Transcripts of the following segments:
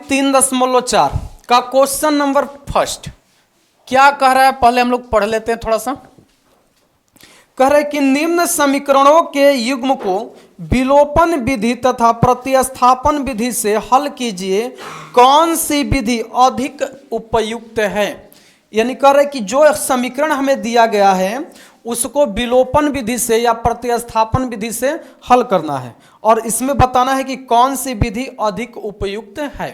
3.4 का question number first क्या कह रहा है, पहले हम लोग पढ़ लेते हैं थोड़ा सा। कह रहे कि निम्न समीकरणों के युग्म को विलोपन विधि तथा प्रतिस्थापन विधि से हल कीजिए, कौन सी विधि अधिक उपयुक्त है। यानी कह रहे कि जो समीकरण हमें दिया गया है उसको विलोपन विधि से या प्रतिस्थापन विधि से हल करना है और इसमें बताना है कि कौन सी विधि अधिक उपयुक्त है।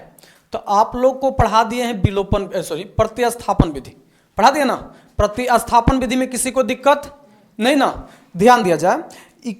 तो आप लोग को पढ़ा दिए हैं विलोपन प्रतिस्थापन विधि पढ़ा दिया ना। प्रतिस्थापन विधि में किसी को दिक्कत नहीं ना, ध्यान दिया जाए।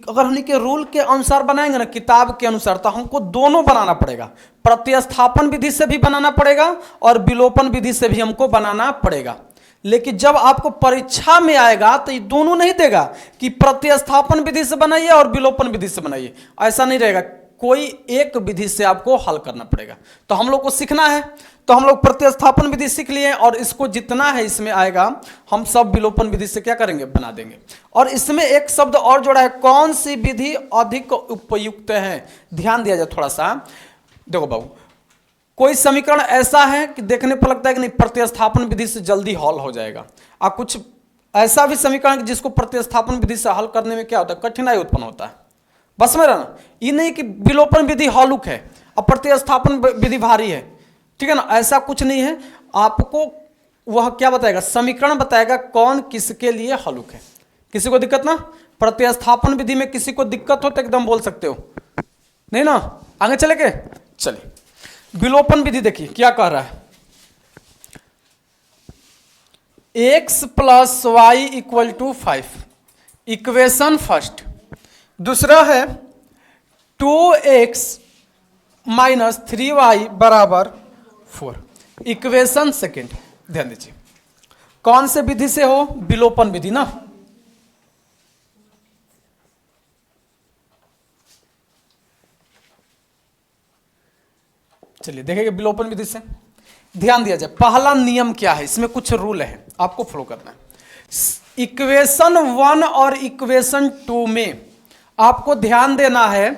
अगर हम के रूल के अनुसार बनाएंगे ना, किताब के अनुसार, तो हमको दोनों बनाना पड़ेगा। प्रतिस्थापन विधि से भी बनाना पड़ेगा और विलोपन विधि से भी हमको बनाना पड़ेगा। लेकिन जब आपको परीक्षा में आएगा तो ये दोनों नहीं देगा कि प्रतिस्थापन विधि से बनाइए और विलोपन विधि से बनाइए, ऐसा नहीं रहेगा। कोई एक विधि से आपको हल करना पड़ेगा। तो हम लोग को सीखना है, तो हम लोग प्रतिस्थापन विधि सीख लिए और इसको जितना है इसमें आएगा हम सब विलोपन विधि से क्या करेंगे, बना देंगे। और इसमें एक शब्द और जोड़ा है, कौन सी विधि अधिक उपयुक्त है। ध्यान दिया जाए थोड़ा सा। देखो बाबू, कोई समीकरण ऐसा है कि देखने पर लगता है कि नहीं प्रतिस्थापन विधि से जल्दी हल हो जाएगा, और कुछ ऐसा भी समीकरण जिसको प्रतिस्थापन विधि से हल करने में क्या होता है, कठिनाई उत्पन्न होता है। बस में रहना, ये नहीं कि विलोपन विधि हलुक है और प्रतिस्थापन विधि भारी है, ठीक है ना, ऐसा कुछ नहीं है। आपको वह क्या बताएगा, समीकरण बताएगा कौन किसके लिए हलुक है। किसी को दिक्कत ना, प्रतिस्थापन विधि में किसी को दिक्कत हो तो एकदम बोल सकते हो, नहीं ना। आगे चले के चलिए विलोपन विधि देखिए क्या कह रहा है। x plus Y equal to 5 equation first. दूसरा है 2x माइनस 3y बराबर 4 इक्वेशन सेकेंड। ध्यान दीजिए कौन से विधि से हो, विलोपन विधि ना। चलिए देखेंगे विलोपन विधि से। ध्यान दिया जाए पहला नियम क्या है, इसमें कुछ रूल है आपको फॉलो करना है। इक्वेशन 1 और इक्वेशन 2 में आपको ध्यान देना है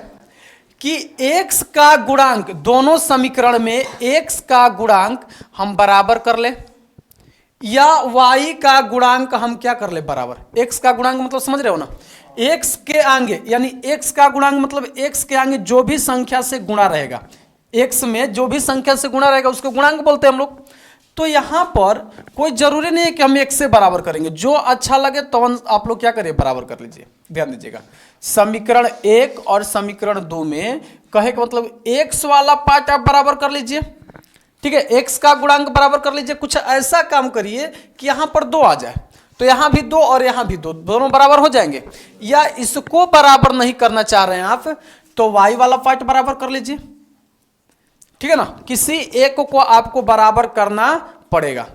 कि x का गुणांक, दोनों समीकरण में x का गुणांक हम बराबर कर ले या y का गुणांक हम क्या कर ले, बराबर। x का गुणांक मतलब समझ रहे हो ना, x के आगे, यानी x का गुणांक मतलब x के आगे जो भी संख्या से गुणा रहेगा, x में जो भी संख्या से गुणा रहेगा उसको गुणांक बोलते हैं हम लोग। तो यहां पर कोई जरूरी नहीं है कि हम x से बराबर करेंगे, जो अच्छा लगे तो आप लोग क्या करिए, बराबर कर लीजिए। ध्यान दीजिएगा समीकरण 1 और समीकरण 2 में कहे का मतलब x वाला पार्ट आप बराबर कर लीजिए, ठीक है, x का गुणांक बराबर कर लीजिए। कुछ ऐसा काम करिए कि यहां पर 2 आ जाए, तो यहां भी 2 और यहां भी 2, दोनों बराबर हो जाएंगे। या इसको बराबर नहीं करना चाह रहे हैं आप, तो y वाला पार्ट बराबर कर लीजिए, ठीक है ना। किसी एक को आपको बराबर करना पड़ेगा,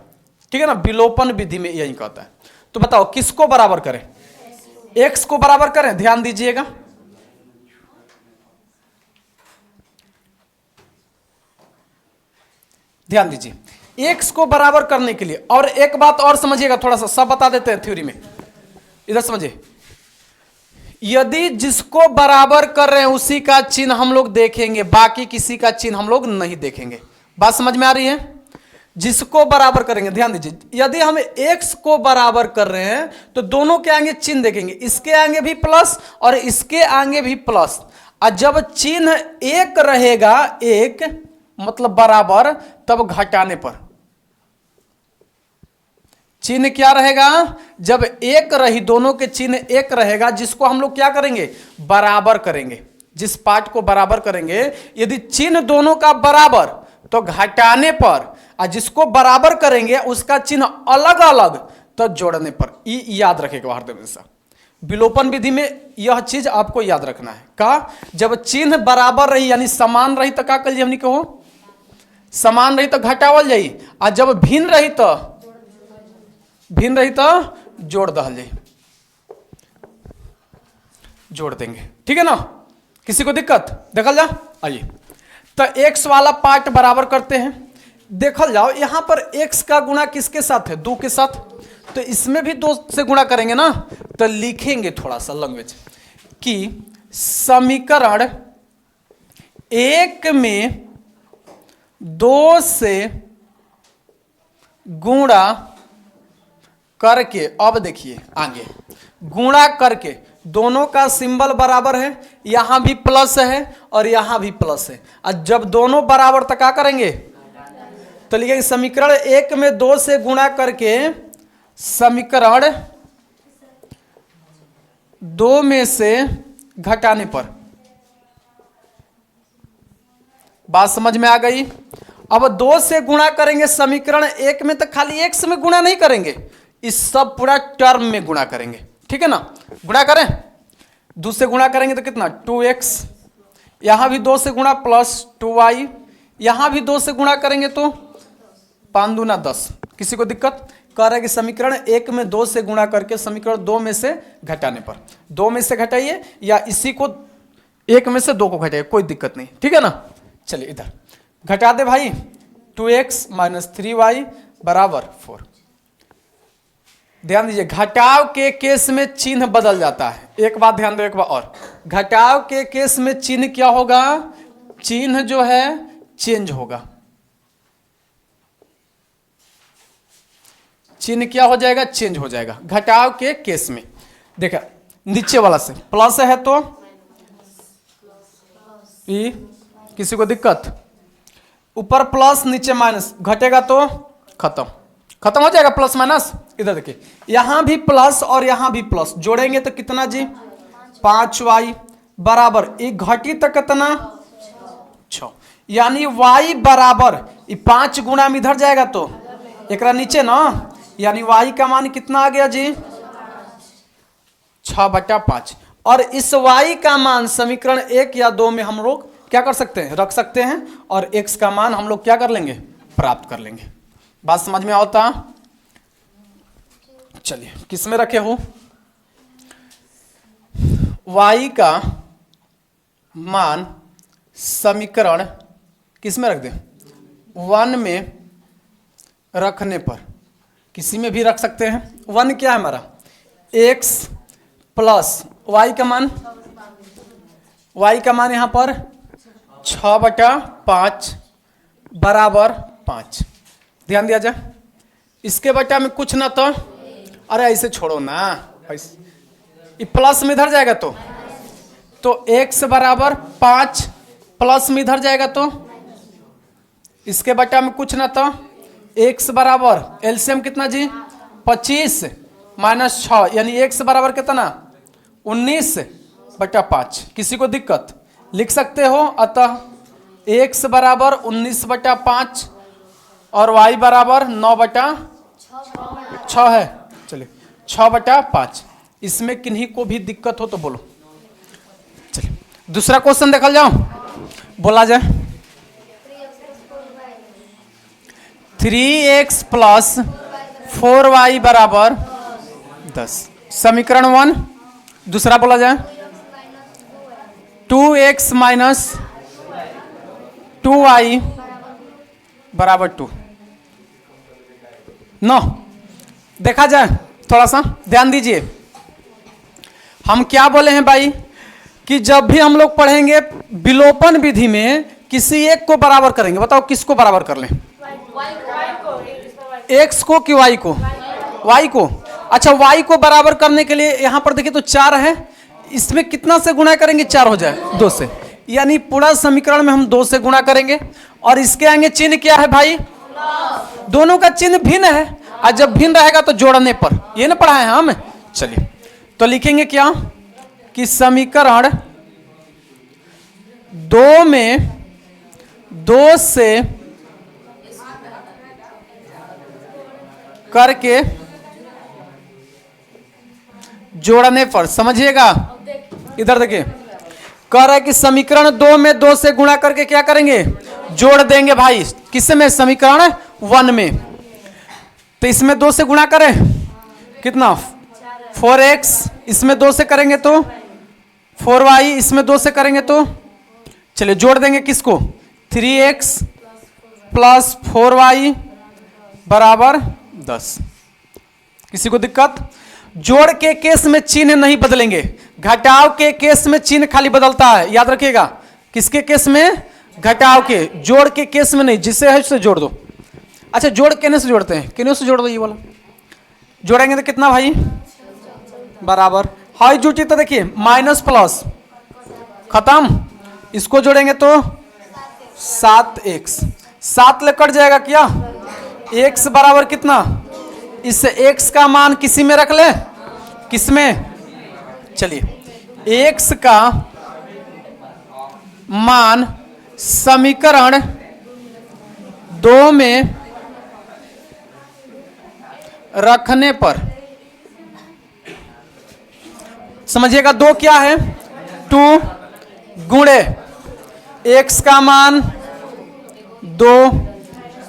ठीक है ना। विलोपन विधि में यही कहता है। तो बताओ किसको बराबर करें, x को बराबर करें। ध्यान दीजिएगा ध्यान दीजिए x को बराबर करने के लिए। और एक बात और समझिएगा, थोड़ा सा सब बता देते हैं थ्योरी में, इधर समझिए। यदि जिसको बराबर कर रहे हैं उसी का चिन्ह हम लोग देखेंगे, बाकी किसी का चिन्ह हम लोग नहीं देखेंगे। बात समझ में आ रही है। जिसको बराबर करेंगे, ध्यान दीजिए, यदि हम x को बराबर कर रहे हैं तो दोनों के आगे चिन्ह देखेंगे, इसके आगे भी प्लस और इसके आगे भी प्लस। और जब चिन्ह एक रहेगा, एक मतलब बराबर, तब घटाने पर चिन्ह क्या रहेगा, जब एक रही, दोनों के चिन्ह एक रहेगा, जिसको हम लोग क्या करेंगे, बराबर करेंगे। जिस पार्ट को बराबर करेंगे, यदि चिन्ह दोनों का बराबर तो घटाने पर, और जिसको बराबर करेंगे उसका चिन्ह अलग अलग तो जोड़ने पर। ये याद रखेगा हमेशा। विलोपन विधि में यह चीज आपको याद रखना है। का जब चिन्ह बराबर रही यानी समान रही तो क्या करिए, हमने कहो समान रही तो घटावल जाई, और जब भिन्न रही तो जोड़ दहल जाई, जोड़ देंगे, ठीक है ना। किसी को दिक्कत, देखल जा। आइए तो x वाला पार्ट बराबर करते हैं। देखल जाओ यहां पर x का गुणा किसके साथ है, 2 के साथ, तो इसमें भी 2 से गुणा करेंगे ना। तो लिखेंगे थोड़ा सा लैंग्वेज कि समीकरण 1 में 2 से गुणा करके, अब देखिए आगे, गुणा करके दोनों का सिंबल बराबर है, यहां भी प्लस है और यहां भी प्लस है। और जब दोनों बराबर तो क्या करेंगे, तो लिखेंगे समीकरण 1 में 2 से गुणा करके समीकरण 2 में से घटाने पर। बात समझ में आ गई। अब 2 से गुणा करेंगे समीकरण 1 में, तो खाली x में गुणा नहीं करेंगे, इस सब पूरा टर्म में गुणा करेंगे, ठीक है ना। गुणा करें, 2 से गुणा करेंगे तो कितना 2x, यहां भी 2 से गुणा प्लस 2y, यहां भी 2 से गुणा करेंगे तो 5 दूना 10। किसी को दिक्कत, कह रहा है कि समीकरण 1 में 2 से गुणा करके समीकरण 2 में से घटाने पर, 2 में से घटाइए या इसी को 1 में से 2 को घटाइए, कोई दिक्कत नहीं, ठीक है ना। चलिए इधर घटा दे भाई, 2x माइनस 3y बराबर 4। ध्यान दीजिए, घटाव के केस में चिन्ह बदल जाता है। एक बात ध्यान दो, एक बार और, घटाव के केस में चिन्ह क्या होगा, चिन्ह जो है चेंज होगा। चिन्ह क्या हो जाएगा, चेंज हो जाएगा घटाव के केस में। देखा नीचे वाला से प्लस है तो ई, किसी को दिक्कत, ऊपर प्लस नीचे माइनस, घटेगा तो खत्म, खत्म हो जाएगा प्लस माइनस। इधर देखिए, यहां भी प्लस और यहां भी प्लस, जोड़ेंगे तो कितना जी 5y बराबर, एक घटी तो कितना 6, यानी y बराबर 5 गुना में इधर जाएगा तो एक नीचे ना, यानी y का मान कितना आ गया जी 6/5। और इस y का मान समीकरण 1 या 2 में हम लोग क्या कर सकते हैं, रख सकते हैं, और x का मान हम लोग क्या कर लेंगे, प्राप्त कर लेंगे। बात समझ में आता। चलिए किस में रखे हो, y का मान समीकरण किस में रख दें, 1 में रखने पर, किसी में भी रख सकते हैं। 1 क्या है हमारा, x प्लस y का मान, y का मान यहां पर 6/5 बराबर 5। ध्यान दिया जाए, इसके बटा में कुछ ना तो, अरे ऐसे छोड़ो ना, ऐसे प्लस में इधर जाएगा तो x बराबर 5 प्लस में इधर जाएगा तो इसके बटा में कुछ ना तो x बराबर एलसीएम कितना जी 25 माइनस 6, यानी x बराबर कितना 19/5। किसी को दिक्कत, लिख सकते हो। अतः x बराबर 19/5 और y बराबर 9/6 है। चलिए 6/5, इसमें किन्हीं को भी दिक्कत हो तो बोलो। चलिए दूसरा क्वेश्चन देखल जाओ, बोला जाए 3x प्लस 4y बराबर 10। समीकरण 1 दूसरा बोला जाए 2x माइनस 2y बराबर 2। 9 देखा जाए, थोड़ा सा ध्यान दीजिए, हम क्या बोले हैं भाई कि जब भी हम लोग पढ़ेंगे विलोपन विधि में किसी एक को बराबर करेंगे, बताओ किसको बराबर कर लें, x को कि y को, y को। अच्छा y को बराबर करने के लिए यहां पर देखिए तो 4 है, इसमें कितना से गुणा करेंगे, 4 हो जाए 2 से, यानी पूरा समीकरण में हम 2 से गुणा करेंगे। और इसके आगे चिन्ह क्या है भाई, दोनों का चिन्ह भिन्न है, और जब भिन्न रहेगा तो जोड़ने पर, ये ना पढ़ा है हम। चलिए तो लिखेंगे क्या कि समीकरण 2 में 2 से करके जोड़ने पर, समझिएगा इधर देखिए, कह रहा है कि समीकरण 2 में 2 से गुणा करके क्या करेंगे, जोड़ देंगे भाई, किस में, समीकरण 1 में। तो इसमें 2 से गुणा करें कितना 4x, इसमें 2 से करेंगे तो 4y, इसमें 2 से करेंगे तो, चलिए जोड़ देंगे किसको 3x प्लस 4y बराबर 10। किसी को दिक्कत, जोड़ के केस में चिन्ह नहीं बदलेंगे, घटाव के केस में चिन्ह खाली बदलता है, याद रखिएगा। किसके केस में, घटाव के, जोड़ के केस में नहीं, जिसे है उससे जोड़ दो। अच्छा जोड़ केने से जोड़ते हैं, केने से जोड़ दो, ये वाला जोड़ेंगे तो कितना भाई बराबर, हाई जुटी तो देखिए माइनस प्लस खत्म, इसको जोड़ेंगे तो 7x, 7 ले कट जाएगा क्या, x बराबर कितना, इससे x का मान किसी में रख ले, किस में, चलिए x का मान समीकरण 2 में रखने पर, समझिएगा 2 क्या है, 2 गुणे x का मान 2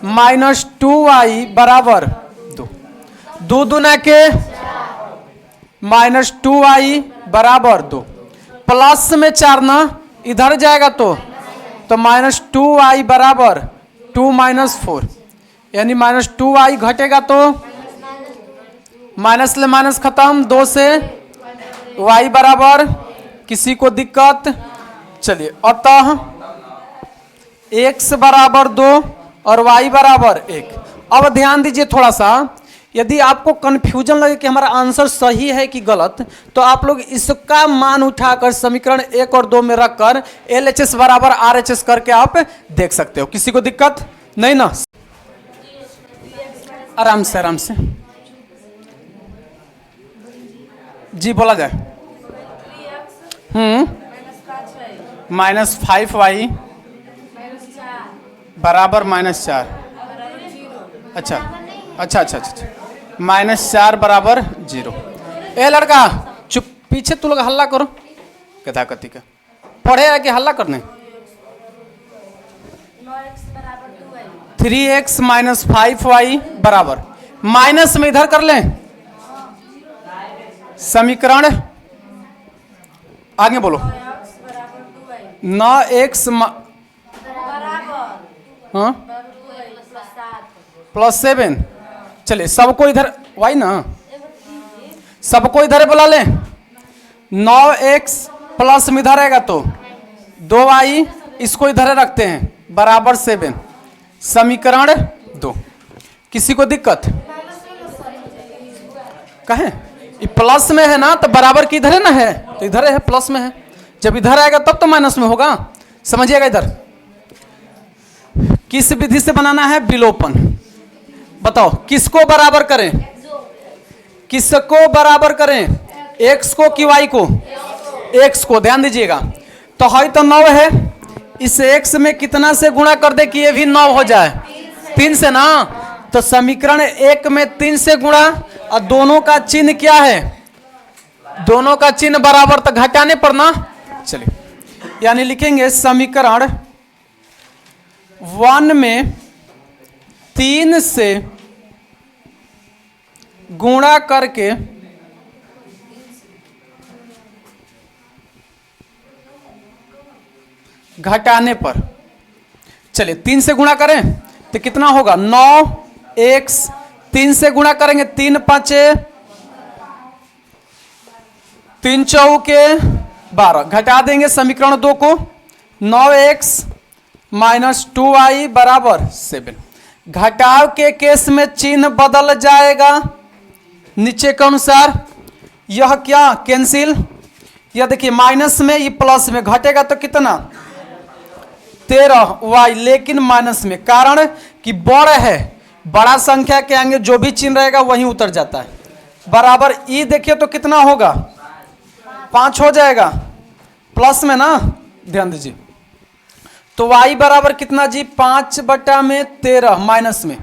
माइनस 2y बराबर 2, 2 दूना के माइनस 2y बराबर 2, प्लस में 4 ना इधर जाएगा तो माइनस 2y बराबर 2 माइनस 4, यानी माइनस 2y घटेगा तो माइनस ले माइनस खत्म, 2 से y बराबर, किसी को दिक्कत, चलिए अतः x बराबर 2 और y बराबर 1। अब ध्यान दीजिए थोड़ा सा, यदि आपको कंफ्यूजन लगे कि हमारा आंसर सही है कि गलत, तो आप लोग इसका मान उठाकर समीकरण 1 और 2 में रखकर LHS बराबर RHS करके आप देख सकते हो, किसी को दिक्कत नहीं ना, आराम से आराम से जी बोला जाए। -5y बराबर -4, अच्छा अच्छा अच्छा अच्छा, -4 बराबर 0। ए लड़का चुप, पीछे तू लोग हल्ला करो, कथा कथी का पढ़े है कि हल्ला करने, 3x - 5y बराबर, माइनस में इधर कर लें, समीकरण आगे बोलो, 9x हाँ +7, चलिए सबको इधर y ना, सबको इधर बुला लें, 9x प्लस में इधर आएगा तो 2y, इसको इधर रखते हैं बराबर 7, समीकरण 2, किसी को दिक्कत कहें, ये प्लस में है ना तो बराबर की इधर है ना, है तो इधर है, प्लस में है, जब इधर आएगा तब तो माइनस में होगा, समझिएगा। इधर किस विधि से बनाना है, विलोपन, बताओ किसको बराबर करें, किसको बराबर करें, x को कि y को, x को, ध्यान दीजिएगा, तो है तो 9 है, इस x में कितना से गुणा कर दे कि ये भी 9 हो जाए, 3 से ना, तो समीकरण 1 में 3 से गुणा, और दोनों का चिन्ह क्या है, दोनों का चिन्ह बराबर तो घटाने पर ना, चलिए यानी लिखेंगे समीकरण 1 में 3 से गुणा करके घटाने पर, चलिए 3 से गुणा करें तो कितना होगा, 9x, 3 से गुणा करेंगे 3 5 3 चौके 12, घटा देंगे समीकरण 2 को, 9x - 2y बराबर 7, घटाव के केस में चिन्ह बदल जाएगा नीचे के अनुसार, यह क्या कैंसिल, यह देखिए माइनस में, ये प्लस में, घटेगा तो कितना 13y, लेकिन माइनस में, कारण कि बड़ा है, बड़ा संख्या के आगे जो भी चिन्ह रहेगा वहीं उतर जाता है, बराबर ई देखिए तो कितना होगा 5 हो जाएगा, प्लस में ना, ध्यान दीजिए, तो y बराबर कितना जी 5/13 माइनस में,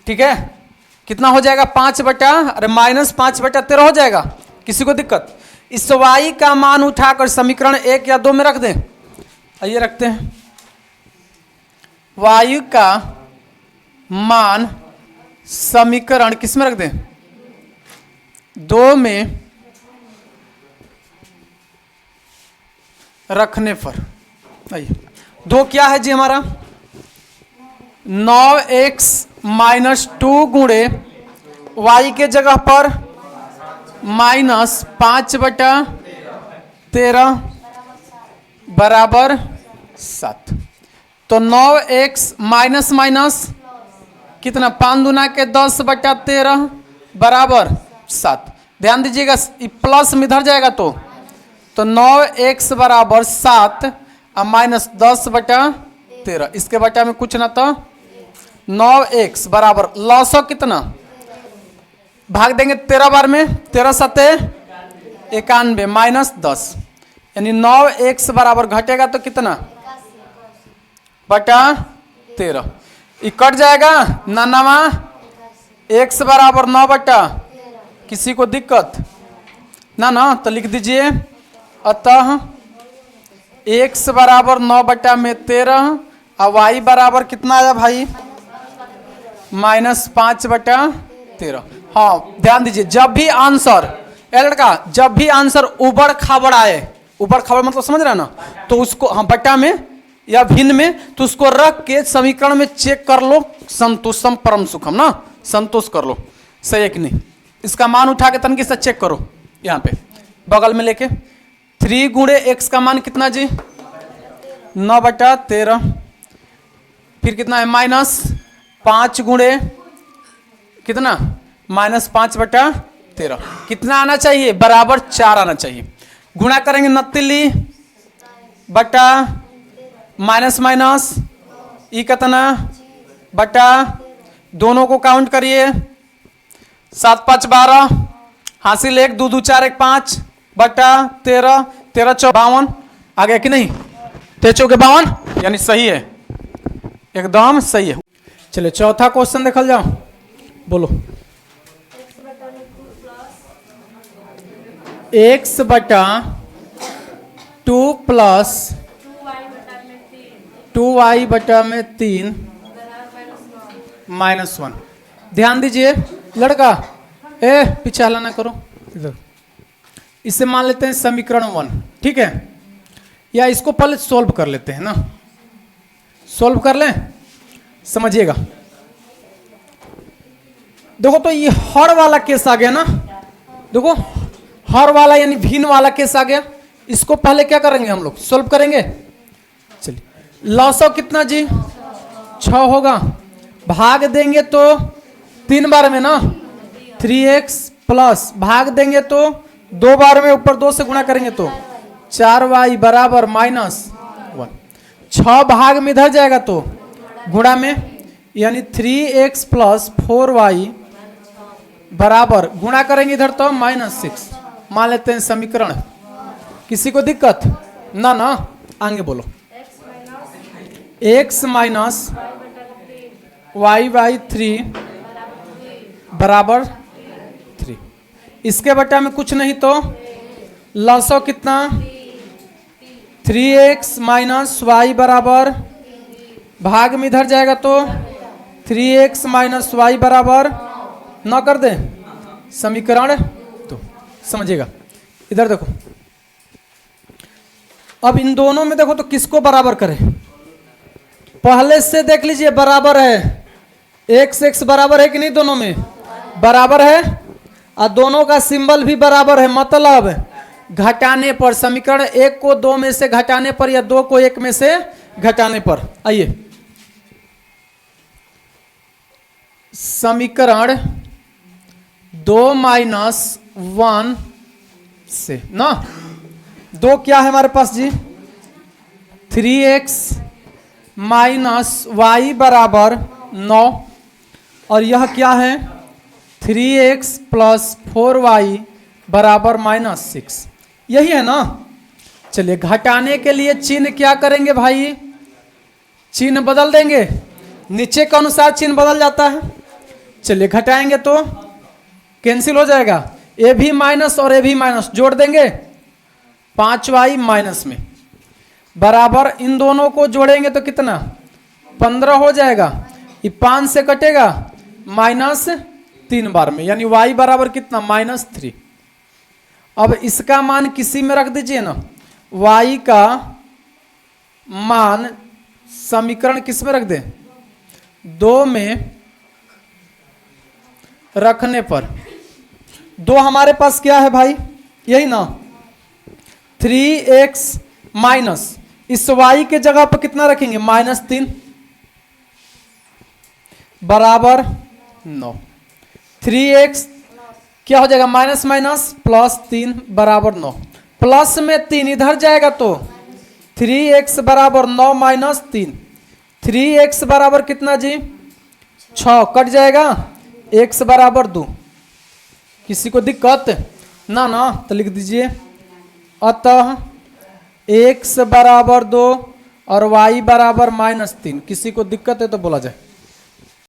ठीक है, कितना हो जाएगा 5/5/13 हो जाएगा, किसी को दिक्कत, इस y का मान उठाकर समीकरण 1 या 2 में रख दें, आइए रखते हैं, y का मान समीकरण किस में रख दें, 2 में रखने पर, आइए 2 क्या है जी हमारा, 9x - 2 गुणे y के जगह पर -5/13 बराबर 7। तो 9x माइनस माइनस कितना, 5 दूना के 10 बटा 13 बराबर 7। ध्यान दीजिएगा प्लस में इधर जाएगा तो 9x बराबर 7 और माइनस 10 बटा 13, इसके बटा में कुछ ना तो 9x बराबर लॉस कितना, भाग देंगे 13 बार में, 13 सते 91 माइनस 10, यानी 9x बराबर घटेगा तो कितना बटा 13, ये कट जाएगा ना नवा, x बराबर 9 बटा, किसी को दिक्कत ना तो लिख दीजिए, अतः x बराबर 9 बटा में 13 और y बराबर कितना आया भाई माइनस 5 बटा 13। हाँ ध्यान दीजिए, जब भी आंसर लड़का, जब भी आंसर उबड़ खाबड़ आए, उबड़ खाबड़ मतलब समझ रहे हैं ना, तो उसको हाँ बटा में या भिन्न में, तो उसको रख के समीकरण में चेक कर लो, संतुष्टम परम सुखम ना, संतोष कर लो सही है कि नहीं। इसका मान उठा के तनकी से चेक करो, यहाँ पे बगल में लेके 3 गुणे x का मान कितना जी 9 बटा 13, फिर कितना है माइनस 5 गुणे कितना माइनस 5 बटा 13, कितना आना चाहिए बराबर 4 आना चाहिए। गुणा करेंगे 29 बटा माइनस माइनस ई कितना बटा, दोनों को काउंट करिए, 7 5 12, हासिल 1 2 2 4 1 5 बटा 13, 13 4 52 आ गया कि नहीं, 13 4 52 यानी सही है, एकदम सही है। चलिए चौथा क्वेश्चन देखल जाओ, बोलो। x बटा 2 प्लस 2y बटा में 3 माइनस 1। ध्यान दीजिए लड़का, पीछे हला ना करो इधर, इसे मान लेते हैं समीकरण 1, ठीक है, या इसको पहले सॉल्व कर लेते हैं ना, सॉल्व कर लें, समझिएगा। देखो तो ये हर वाला केस आ गया ना, देखो हर वाला यानी भिन्न वाला केस आ गया, इसको पहले क्या करेंगे हम लोग सॉल्व करेंगे। चलिए लॉसो कितना जी 6 होगा, भाग देंगे तो 3 बार में ना 3x प्लस, भाग देंगे तो 2 बार में ऊपर 2 से गुणा करेंगे तो 4y बराबर माइनस 1, 6 भाग में इधर जाएगा तो गुणा में, यानी 3x प्लस 4y बराबर गुणा करेंगे इधर तो माइनस 6, मान लेते हैं समीकरण। किसी को दिक्कत ना आगे बोलो, x माइनस y बाई 3 बराबर 3, इसके बटा में कुछ नहीं तो लॉसो कितना 3x माइनस y बराबर, भाग में इधर जाएगा तो 3x माइनस y बराबर न कर दे समीकरण, तो समझिएगा। इधर देखो, अब इन दोनों में देखो तो किसको बराबर करें, पहले से देख लीजिए बराबर है, x बराबर है कि नहीं, दोनों में बराबर है, और दोनों का सिंबल भी बराबर है, मतलब घटाने पर, समीकरण 1 को 2 में से घटाने पर या 2 को 1 में से घटाने पर। आइए समीकरण 2 माइनस 1 से ना, 2 क्या है हमारे पास जी 3x माइनस y बराबर 9, और यह क्या है 3x प्लस 4y बराबर माइनस 6, यही है ना। चलिए घटाने के लिए चिन्ह क्या करेंगे भाई, चिन्ह बदल देंगे, नीचे के अनुसार चिन्ह बदल जाता है। चलिए घटाएंगे तो कैंसिल हो जाएगा, ए भी माइनस और ए भी माइनस जोड़ देंगे, 5y माइनस में बराबर, इन दोनों को जोड़ेंगे तो कितना 15 हो जाएगा, ये 5 से कटेगा माइनस 3 बार में, यानी y बराबर कितना माइनस 3। अब इसका मान किसी में रख दीजिए ना, y का मान समीकरण किस में रख दें 2 में रखने पर, 2 हमारे पास क्या है भाई यही ना 3x माइनस, इस y के जगह पर कितना रखेंगे, -3 बराबर 9। 3x क्या हो जाएगा, माइनस माइनस +3 बराबर 9। प्लस में 3 इधर जाएगा तो 3x बराबर 9 - 3। 3x बराबर कितना जी, 6 कट जाएगा, x बराबर 2। किसी को दिक्कत ना ना तो लिख दीजिए। अतः x बराबर 2 और y बराबर -3। किसी को दिक्कत है तो बोला जाए।